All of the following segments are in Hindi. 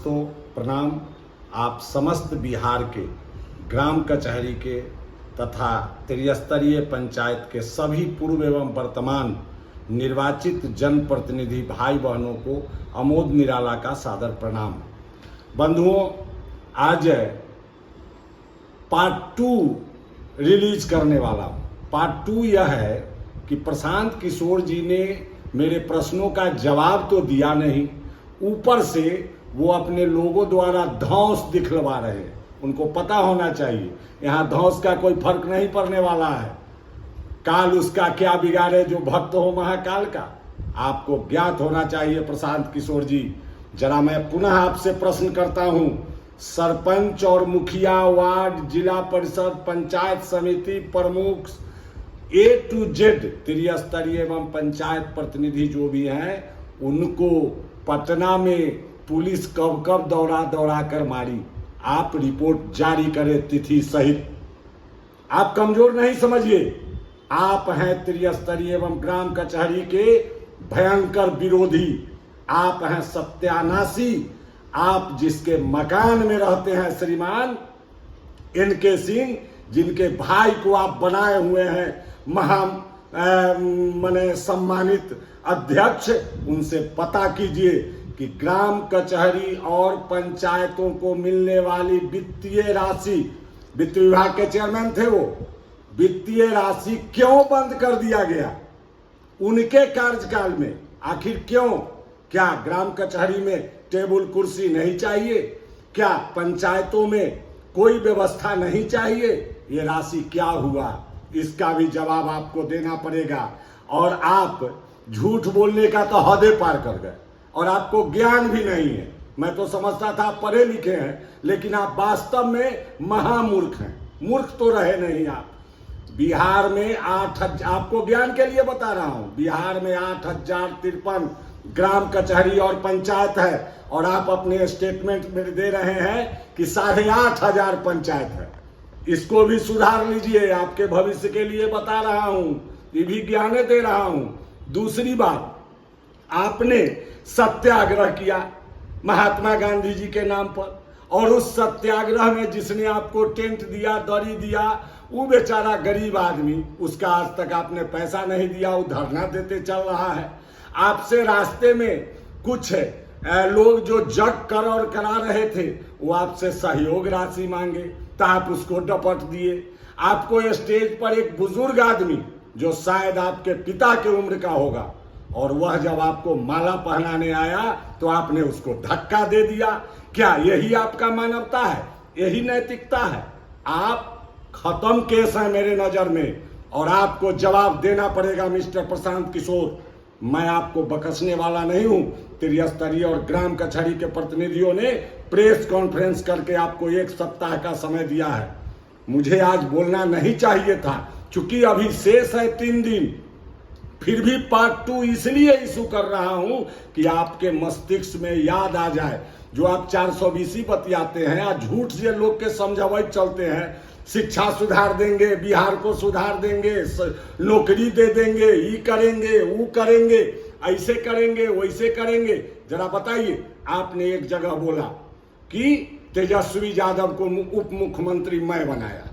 तो प्रणाम। आप समस्त बिहार के ग्राम कचहरी के तथा त्रिस्तरीय पंचायत के सभी पूर्व एवं वर्तमान निर्वाचित जनप्रतिनिधि भाई बहनों को अमोद निराला का सादर प्रणाम। बंधुओं, आज पार्ट 2 रिलीज करने वाला हूँ। पार्ट 2 यह है कि प्रशांत किशोर जी ने मेरे प्रश्नों का जवाब तो दिया नहीं, ऊपर से वो अपने लोगों द्वारा धौंस दिखलवा रहे हैं। उनको पता होना चाहिए यहाँ धौंस का कोई फर्क नहीं पड़ने वाला है। काल उसका क्या बिगाड़े जो भक्त हो महाकाल का, आपको ज्ञात होना चाहिए। प्रशांत किशोर जी, जरा मैं पुनः आपसे प्रश्न करता हूँ, सरपंच और मुखिया, वार्ड, जिला परिषद, पंचायत समिति प्रमुख, A to Z त्रिस्तरीय एवं पंचायत प्रतिनिधि जो भी हैं, उनको पटना में पुलिस कब कब दौड़ा कर मारी, आप रिपोर्ट जारी करें तिथि सहित। आप कमजोर नहीं समझिए, आप हैं त्रिस्तरीय एवं ग्राम कचहरी के भयंकर विरोधी, आप हैं सत्यानाशी। आप जिसके मकान में रहते हैं श्रीमान NK सिंह, जिनके भाई को आप बनाए हुए हैं मने सम्मानित अध्यक्ष, उनसे पता कीजिए कि ग्राम कचहरी और पंचायतों को मिलने वाली वित्तीय राशि, वित्त विभाग के चेयरमैन थे वो, वित्तीय राशि क्यों बंद कर दिया गया उनके कार्यकाल में? आखिर क्यों? क्या ग्राम कचहरी में टेबल कुर्सी नहीं चाहिए? क्या पंचायतों में कोई व्यवस्था नहीं चाहिए? ये राशि क्या हुआ, इसका भी जवाब आपको देना पड़ेगा। और आप झूठ बोलने का तो हदें पार कर गए और आपको ज्ञान भी नहीं है। मैं तो समझता था आप पढ़े लिखे हैं, लेकिन आप वास्तव में महामूर्ख हैं। मूर्ख तो रहे नहीं आप। बिहार में 8,000, आपको ज्ञान के लिए बता रहा हूं, बिहार में 8,053 ग्राम कचहरी और पंचायत है, और आप अपने स्टेटमेंट में दे रहे हैं कि 8,500 पंचायत है। इसको भी सुधार लीजिए, आपके भविष्य के लिए बता रहा हूं, ये भी ज्ञान दे रहा हूं। दूसरी बात, आपने सत्याग्रह किया महात्मा गांधी जी के नाम पर, और उस सत्याग्रह में जिसने आपको टेंट दिया, दरी दिया, वो बेचारा गरीब आदमी, उसका आज तक आपने पैसा नहीं दिया, वो धरना देते चल रहा है। आपसे रास्ते में कुछ लोग जो जग कर और करा रहे थे, वो आपसे सहयोग राशि मांगे तो आप उसको डपट दिए। आपको स्टेज पर एक बुजुर्ग आदमी जो शायद आपके पिता के उम्र का होगा, और वह जब आपको माला पहनाने आया तो आपने उसको धक्का दे दिया। क्या यही आपका मानवता है? यही नैतिकता है? आप खत्म केस हैं मेरे नजर में, और आपको जवाब देना पड़ेगा मिस्टर प्रशांत किशोर। मैं आपको बकसने वाला नहीं हूं। त्रिस्तरीय और ग्राम कचहरी के प्रतिनिधियों ने प्रेस कॉन्फ्रेंस करके आपको 1 सप्ताह का समय दिया है। मुझे आज बोलना नहीं चाहिए था, क्योंकि अभी शेष है 3 दिन। फिर भी पार्ट 2 इसलिए इशू कर रहा हूं कि आपके मस्तिष्क में याद आ जाए। जो आप 420 बतियाते हैं, आज झूठ से लोग के समझावत चलते हैं, शिक्षा सुधार देंगे, बिहार को सुधार देंगे, नौकरी दे देंगे, ये करेंगे, वो करेंगे, ऐसे करेंगे, वैसे करेंगे। जरा बताइए, आपने एक जगह बोला कि तेजस्वी यादव को उप मुख्यमंत्री मैं बनाया,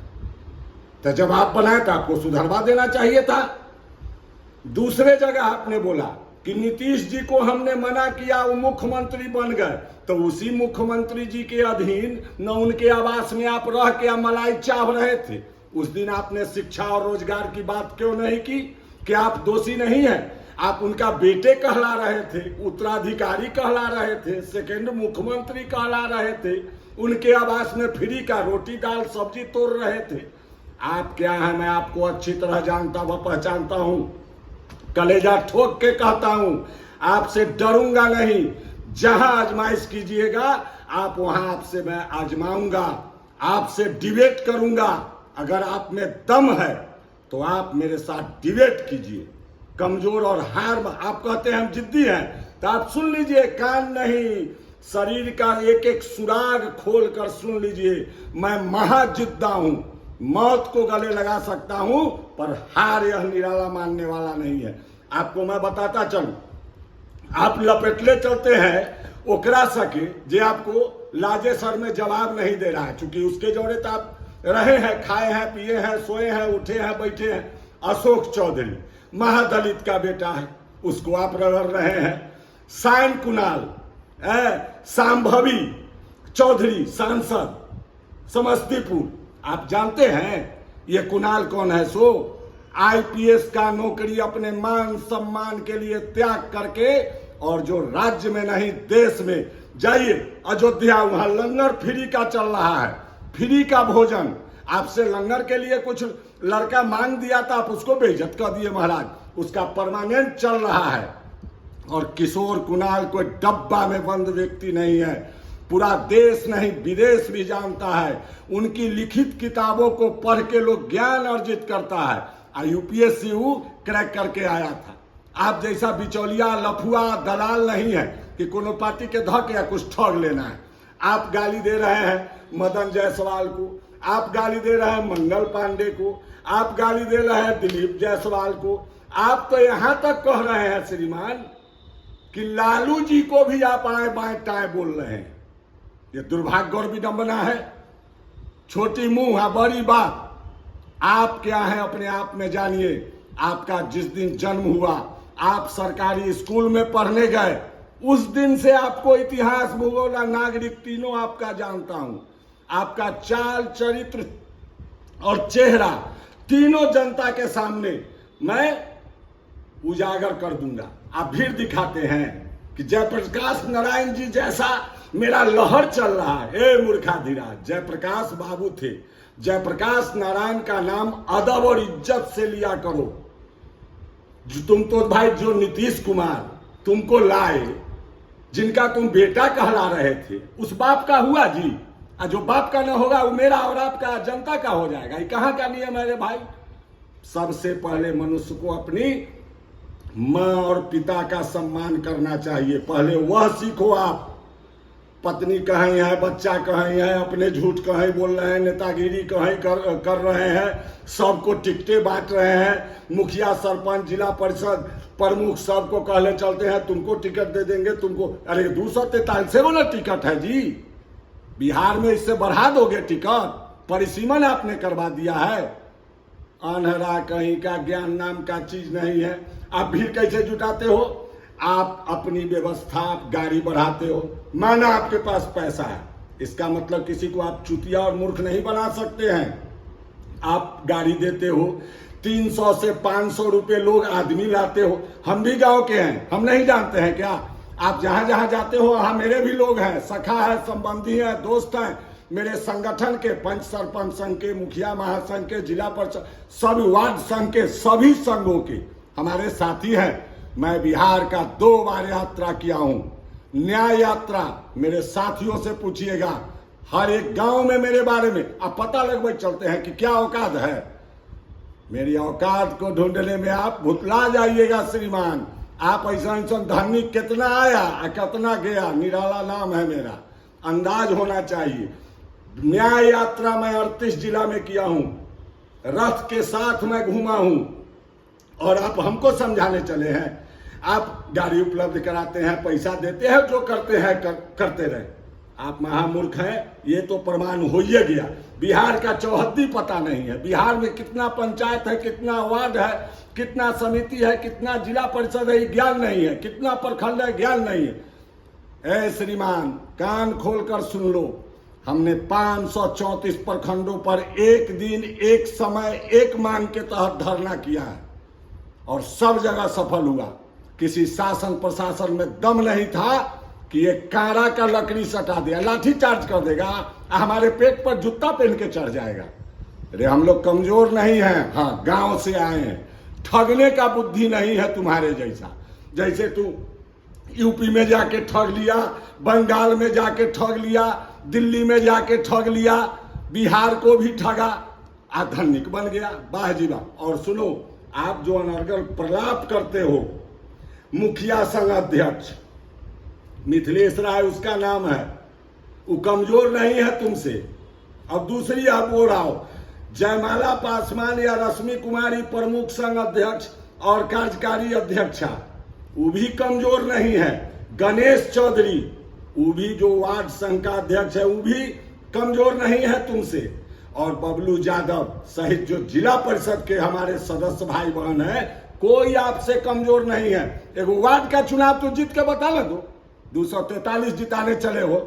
तो जब आप बनाए तो आपको सुधरवा देना चाहिए था। दूसरे जगह आपने बोला कि नीतीश जी को हमने मना किया, वो मुख्यमंत्री बन गए, तो उसी मुख्यमंत्री जी के अधीन न उनके आवास में आप रह के मलाई चाह रहे थे। उस दिन आपने शिक्षा और रोजगार की बात क्यों नहीं की? क्या आप दोषी नहीं हैं? आप उनका बेटे कहला रहे थे, उत्तराधिकारी कहला रहे थे, सेकेंड मुख्यमंत्री कहला रहे थे, उनके आवास में फ्री का रोटी दाल सब्जी तोड़ रहे थे। आप क्या है, मैं आपको अच्छी तरह जानता व पहचानता हूं। कलेजा ठोक के कहता हूं, आपसे डरूंगा नहीं। जहां आजमाइश कीजिएगा आप वहां आपसे मैं आजमाऊंगा, आपसे डिबेट करूंगा। अगर आप में दम है तो आप मेरे साथ डिबेट कीजिए। कमजोर और हार, आप कहते हैं हम जिद्दी हैं, तो आप सुन लीजिए, कान नहीं, शरीर का एक एक सुराग खोल कर सुन लीजिए। मैं महाजिद्दा हूं, मौत को गले लगा सकता हूं, पर हार यह निराला मानने वाला नहीं है। आपको मैं बताता चलूं, आप लपेटले चलते हैं ओकरा सके जे आपको लाजे सर में जवाब नहीं दे रहा है, चूंकि उसके जोड़े तो आप रहे हैं, खाए हैं, पिए हैं, सोए हैं, उठे हैं, बैठे हैं। अशोक चौधरी महादलित का बेटा है, उसको आप रगड़ रहे हैं। सायन कुणाल, सांभवी चौधरी सांसद समस्तीपुर, आप जानते हैं ये कुणाल कौन है? सो आईपीएस का नौकरी अपने मान सम्मान के लिए त्याग करके, और जो राज्य में नहीं देश में जाइए, अयोध्या, वहां लंगर फ्री का चल रहा है, फ्री का भोजन। आपसे लंगर के लिए कुछ लड़का मांग दिया था, आप उसको बेइज्जत कर दिए महाराज, उसका परमानेंट चल रहा है। और किशोर कुणाल कोई डब्बा में बंद व्यक्ति नहीं है, पूरा देश नहीं विदेश भी जानता है। उनकी लिखित किताबों को पढ़ के लोग ज्ञान अर्जित करता है। यूपीएससी क्रैक करके आया था। आप जैसा बिचौलिया, लफुआ, दलाल नहीं है कि कोनो पार्टी के धक या कुछ ठग लेना है। आप गाली दे रहे हैं मदन जायसवाल को, आप गाली दे रहे हैं मंगल पांडे को, आप गाली दे रहे हैं दिलीप जायसवाल को। आप तो यहां तक कह रहे हैं श्रीमान कि लालू जी को भी आप आए बाएं टाएं बोल रहे हैं। ये दुर्भाग्य और विडंबना है। छोटी मुंह है बड़ी बात। आप क्या है अपने आप में जानिए। आपका जिस दिन जन्म हुआ, आप सरकारी स्कूल में पढ़ने गए, उस दिन से आपको इतिहास, भूगोल और नागरिक तीनों आपका जानता हूं। आपका चाल चरित्र और चेहरा तीनों जनता के सामने मैं उजागर कर दूंगा। आप भीड़ दिखाते हैं कि जयप्रकाश नारायण जी जैसा मेरा लहर चल रहा है। ए मूर्खाधिराज, जयप्रकाश बाबू थे। जयप्रकाश नारायण का नाम अदब और इज्जत से लिया करो। तुम तो भाई जो नीतीश कुमार तुमको लाए, जिनका तुम बेटा कहला रहे थे, उस बाप का हुआ जी। और जो बाप का न होगा वो मेरा और आपका, जनता का हो जाएगा। ये कहां का नियम है रे भाई? सबसे पहले मनुष्य को अपनी मां और पिता का सम्मान करना चाहिए। पहले वह सीखो। आप पत्नी कहीं है, बच्चा कहीं है, अपने झूठ कहीं बोल रहे हैं, नेतागिरी कहीं कर रहे हैं, सबको टिकटें बांट रहे हैं। मुखिया, सरपंच, जिला परिषद प्रमुख सबको कहले चलते हैं तुमको टिकट दे देंगे, तुमको। अरे 243 वाला टिकट है जी। बिहार में इससे बढ़ा दोगे टिकट? परिसीमन आपने करवा दिया है। अनहरा कहीं का, ज्ञान नाम का चीज नहीं है। आप भीड़ कैसे जुटाते हो? आप अपनी व्यवस्था, आप गाड़ी बढ़ाते हो। माना आपके पास पैसा है, इसका मतलब किसी को आप चुतिया और मूर्ख नहीं बना सकते हैं। आप गाड़ी देते हो, 300 से 500 रुपए लोग आदमी लाते हो। हम भी गांव के हैं, हम नहीं जानते हैं क्या? आप जहां जहां जाते हो वहां मेरे भी लोग हैं, सखा है, संबंधी है, दोस्त हैं। मेरे संगठन के, पंच सरपंच संघ के, मुखिया महासंघ के, जिला परिषद, सभी वार्ड संघ के, सभी संघों के हमारे साथी हैं। मैं बिहार का 2 बार यात्रा किया हूं, न्याय यात्रा। मेरे साथियों से पूछिएगा, हर एक गांव में मेरे बारे में आप पता लगभग चलते हैं कि क्या औकात है। मेरी औकात को ढूंढने में आप भुतला जाइएगा श्रीमान। आप ऐसा धनी कितना आया और कितना गया, निराला नाम है मेरा। अंदाज होना चाहिए। न्याय यात्रा मैं 38 जिला में किया हूं, रथ के साथ मैं घूमा हूं, और आप हमको समझाने चले हैं। आप गाड़ी उपलब्ध कराते हैं, पैसा देते हैं, जो करते हैं करते रहे। आप महामूर्ख हैं, ये तो प्रमाण हो ही गया। बिहार का चौहद्दी पता नहीं है। बिहार में कितना पंचायत है, कितना वार्ड है, कितना समिति है, कितना जिला परिषद है, ज्ञान नहीं है। कितना प्रखंड है, ज्ञान नहीं है। ए श्रीमान, कान खोलकर सुन लो। हमने 534 प्रखंडों पर एक दिन, एक समय, एक मांग के तहत धरना किया है, और सब जगह सफल हुआ। किसी शासन प्रशासन में दम नहीं था कि ये कारा का लकड़ी सटा दिया, लाठी चार्ज कर देगा, हमारे पेट पर जूता पहन के चढ़ जाएगा। अरे हम लोग कमजोर नहीं हैं। हाँ, गांव से आए हैं। ठगने का बुद्धि नहीं है तुम्हारे जैसा। जैसे तू यूपी में जाके ठग लिया, बंगाल में जाके ठग लिया, दिल्ली में जाके ठग लिया, बिहार को भी ठगा, धनिक बन गया। वाह जी वाह। और सुनो, आप जो अनर्गल प्रलाप करते हो, मुखिया संघ अध्यक्ष मिथिलेश राय उसका नाम है, वो कमजोर नहीं है तुमसे। अब दूसरी आप बोल रहा हो, जयमाला पासवान या रश्मि कुमारी प्रमुख संघ अध्यक्ष और कार्यकारी अध्यक्षा, वो भी कमजोर नहीं है। गणेश चौधरी वो भी जो वार्ड संघ का अध्यक्ष है वो भी कमजोर नहीं है तुमसे, और बबलू यादव सहित जो जिला परिषद के हमारे सदस्य भाई बहन है, कोई आपसे कमजोर नहीं है। एक वार्ड का चुनाव तो जीत के बता लो, 243 जिताने चले हो।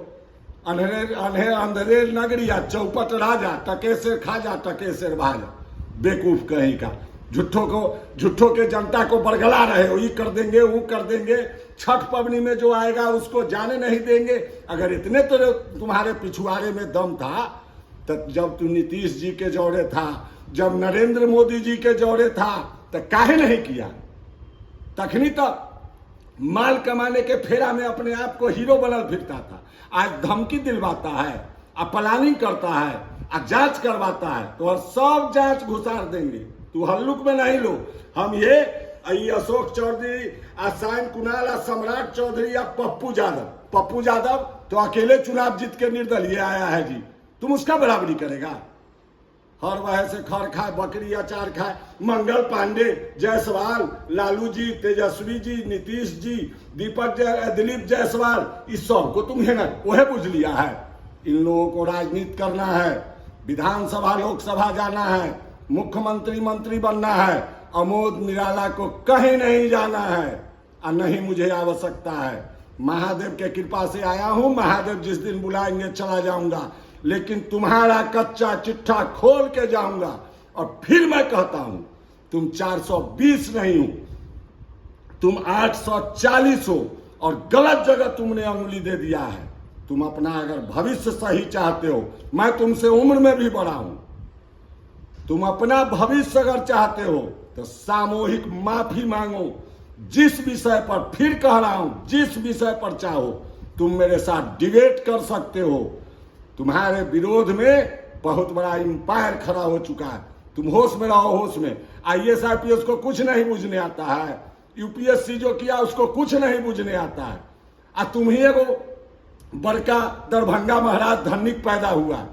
अंधेर नगरिया, चौपट राजा, टकेसर खाजा टकेसर भाजा, बेकूफ कहीं का। झुट्ठों के जनता को बरगला रहे हो, ये कर देंगे वो कर देंगे। छठ पवनी में जो आएगा उसको जाने नहीं देंगे। अगर इतने तो तुम्हारे पिछुआरे में दम था, तब जब तू नीतीश जी के जोड़े था, जब नरेंद्र मोदी जी के जोड़े था, तो काहे नहीं किया? तखनी तक माल कमाने के फेरा में अपने आप को हीरो बनल फिरता था। आज धमकी दिलवाता है, अब प्लानिंग करता है, अब जांच करवाता है, तो और सब जांच घुसार देंगे। तू हल्लुक में नहीं लो। हम ये अशोक चौधरी, आसाइन कुणाल, सम्राट चौधरी या पप्पू यादव तो अकेले चुनाव जीत के निर्दलीय आया है जी, तुम उसका बराबरी करेगा? हर वह से खर खाए, बकरी अचार खाए। मंगल पांडे, जायसवाल, लालू जी, तेजस्वी जी, नीतीश जी, दिलीप जायसवाल, इस सब को तुम है ना वह बुझ लिया है। इन लोगों को राजनीति करना है, विधानसभा लोकसभा जाना है, मुख्यमंत्री मंत्री बनना है। अमोद निराला को कहीं नहीं जाना है और नहीं मुझे आवश्यकता है। महादेव के कृपा से आया हूं, महादेव जिस दिन बुलाएंगे चला जाऊंगा, लेकिन तुम्हारा कच्चा चिट्ठा खोल के जाऊंगा। और फिर मैं कहता हूं, तुम 420 नहीं हो, तुम 840 हो, और गलत जगह तुमने अंगुली दे दिया है। तुम अपना अगर भविष्य सही चाहते हो, मैं तुमसे उम्र में भी बड़ा हूं, तुम अपना भविष्य अगर चाहते हो तो सामूहिक माफी मांगो। जिस विषय पर, फिर कह रहा हूं, जिस विषय पर चाहो तुम मेरे साथ डिबेट कर सकते हो। तुम्हारे विरोध में बहुत बड़ा इंपायर खड़ा हो चुका है। तुम होश में रहो, होश में। IAS IPS को कुछ नहीं बुझने आता है, UPSC जो किया उसको कुछ नहीं बुझने आता है। और तुम ही एगो बड़का दरभंगा महाराज धनिक पैदा हुआ।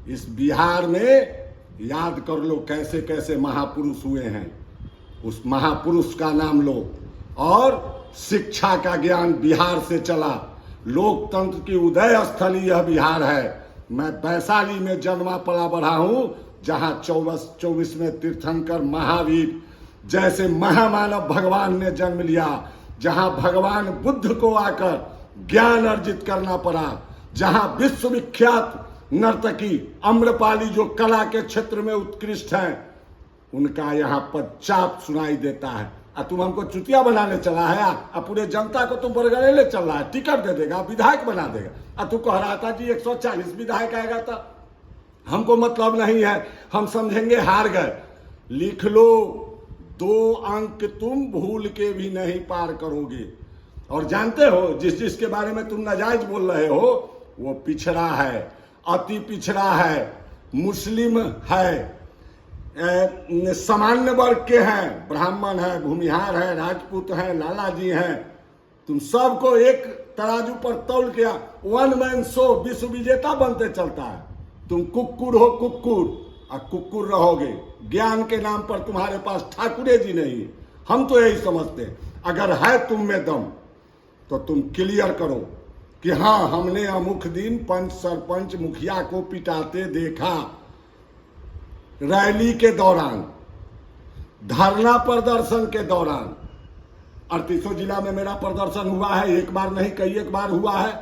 इस बिहार में याद कर लो कैसे कैसे महापुरुष हुए हैं, उस महापुरुष का नाम लो। और शिक्षा का ज्ञान बिहार से चला। लोकतंत्र की उदय स्थली यह बिहार है। मैं वैशाली में जन्मा पला बढ़ा हूं, जहां 24वें तीर्थंकर महावीर जैसे महामानव भगवान ने जन्म लिया, जहां भगवान बुद्ध को आकर ज्ञान अर्जित करना पड़ा, जहां विश्वविख्यात नर्तकी अम्रपाली जो कला के क्षेत्र में उत्कृष्ट हैं, उनका यहाँ पदचाप सुनाई देता है। और तुम हमको चुतिया बनाने चला है, और पूरे जनता को तुम बरगड़ेले चल रहा है। टिकट दे देगा, विधायक बना देगा, और तू कह रहा था जी 140 विधायक आएगा। तो हमको मतलब नहीं है, हम समझेंगे हार गए। लिख लो, 2 अंक तुम भूल के भी नहीं पार करोगे। और जानते हो, जिसके बारे में तुम नाजायज बोल रहे हो, वो पिछड़ा है, अति पिछड़ा है, मुस्लिम है, सामान्य वर्ग के हैं, ब्राह्मण है, भूमिहार है, राजपूत है, लाला जी हैं। तुम सबको एक तराजू पर तौल के 1 मैन शो विश्व विजेता बनते चलता है। तुम कुक्कुर हो, कुक्कुर, और कुक्कुर रहोगे। ज्ञान के नाम पर तुम्हारे पास ठाकुरे जी नहीं। हम तो यही समझते, अगर है तुम में दम तो तुम क्लियर करो कि हाँ, हमने अमुक दिन पंच, सरपंच, मुखिया को पिटाते देखा। रैली के दौरान, धरना प्रदर्शन के दौरान 38 जिला में मेरा प्रदर्शन हुआ है। एक बार नहीं, कई एक बार हुआ है।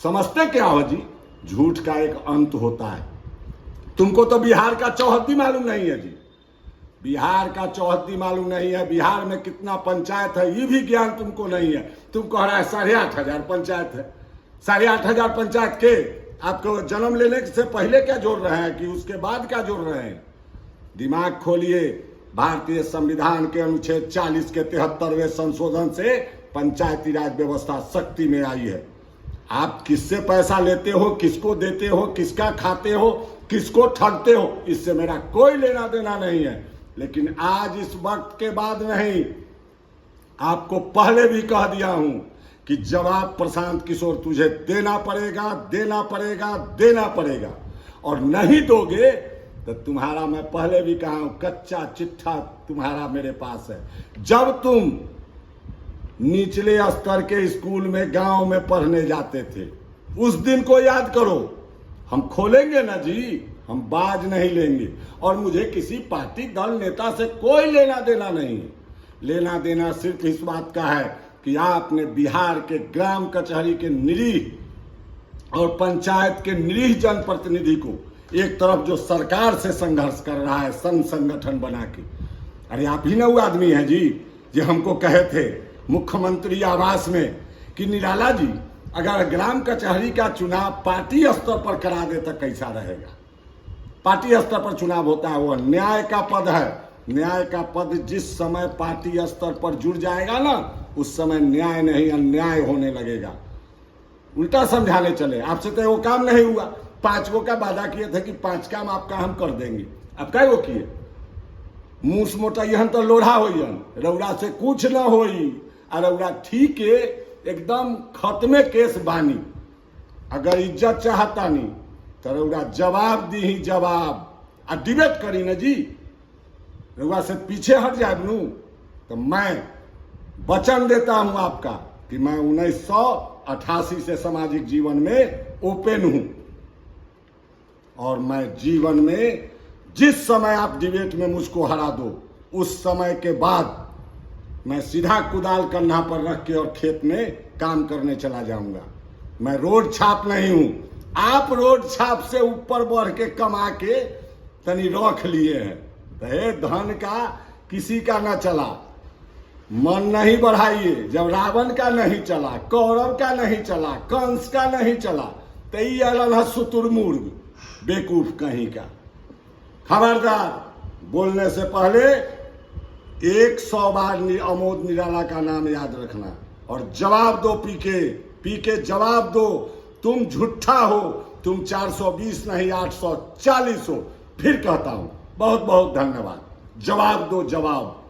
समझते क्या हो जी? झूठ का एक अंत होता है। तुमको तो बिहार का चौहद्दी मालूम नहीं है जी, बिहार का चौहद्दी मालूम नहीं है। बिहार में कितना पंचायत है ये भी ज्ञान तुमको नहीं है। तुम कह रहा है 8,500 पंचायत है। 8,500 पंचायत के आपको जन्म लेने से पहले क्या जोड़ रहे हैं कि उसके बाद क्या जोड़ रहे हैं? दिमाग खोलिए। भारतीय संविधान के अनुच्छेद 40 के 73वें संशोधन से पंचायती राज व्यवस्था शक्ति में आई है। आप किससे पैसा लेते हो, किसको देते हो, किसका खाते हो, किसको ठगते हो, इससे मेरा कोई लेना देना नहीं है। लेकिन आज इस वक्त के बाद नहीं, आपको पहले भी कह दिया हूं कि जवाब प्रशांत किशोर तुझे देना पड़ेगा, देना पड़ेगा, देना पड़ेगा। और नहीं दोगे तो तुम्हारा, मैं पहले भी कहा हूं, कच्चा चिट्ठा तुम्हारा मेरे पास है। जब तुम निचले स्तर के स्कूल में गांव में पढ़ने जाते थे। उस दिन को याद करो। हम खोलेंगे ना जी, हम बाज नहीं लेंगे। और मुझे किसी पार्टी दल नेता से कोई लेना देना नहीं है। लेना देना सिर्फ इस बात का है कि आपने बिहार के ग्राम कचहरी के निरीह और पंचायत के निरीह जनप्रतिनिधि को एक तरफ जो सरकार से संघर्ष कर रहा है संघ संगठन बना के, अरे आप ही ना वो आदमी है जी जो हमको कहे थे मुख्यमंत्री आवास में कि निराला जी अगर ग्राम कचहरी का चुनाव पार्टी स्तर पर करा दे तो कैसा रहेगा। पार्टी स्तर पर चुनाव होता है, वो न्याय का पद है। न्याय का पद जिस समय पार्टी स्तर पर जुड़ जाएगा ना, उस समय न्याय नहीं अन्याय होने लगेगा। उल्टा समझाने चले, आपसे तो वो काम नहीं हुआ। 5 का वादा किए थे कि 5 काम आपका हम कर देंगे, अब क्या वो किए? मूस मोटाइहन तो लोढ़ा होइहन, रौड़ा से कुछ न होई। और रौड़ा ठीक है एकदम खत्मे केस बानी। अगर इज्जत चाहता नहीं तो रौड़ा जवाब दी ही जवाब, आ डिबेट करी न जी। रौड़ा से पीछे हट जाए नू तो मैं वचन देता हूं आपका कि मैं 1988 से सामाजिक जीवन में ओपन हूं। और मैं जीवन में जिस समय आप डिबेट में मुझको हरा दो, उस समय के बाद मैं सीधा कुदाल कंधा पर रख के और खेत में काम करने चला जाऊंगा। मैं रोड छाप नहीं हूं। आप रोड छाप से ऊपर बढ़ के कमा के तनी रख लिए हैं। तो धन का किसी का ना चला, मन नहीं बढ़ाइए। जब रावण का नहीं चला, कौरव का नहीं चला, कंस का नहीं चला, तो ये अलग है शुतुरमुर्ग बेकूफ कहीं का। खबरदार, बोलने से पहले 100 बार अमोद निराला का नाम याद रखना और जवाब दो। पीके जवाब दो। तुम झूठा हो, तुम 420 नहीं 840 हो। फिर कहता हूं बहुत बहुत धन्यवाद। जवाब दो, जवाब।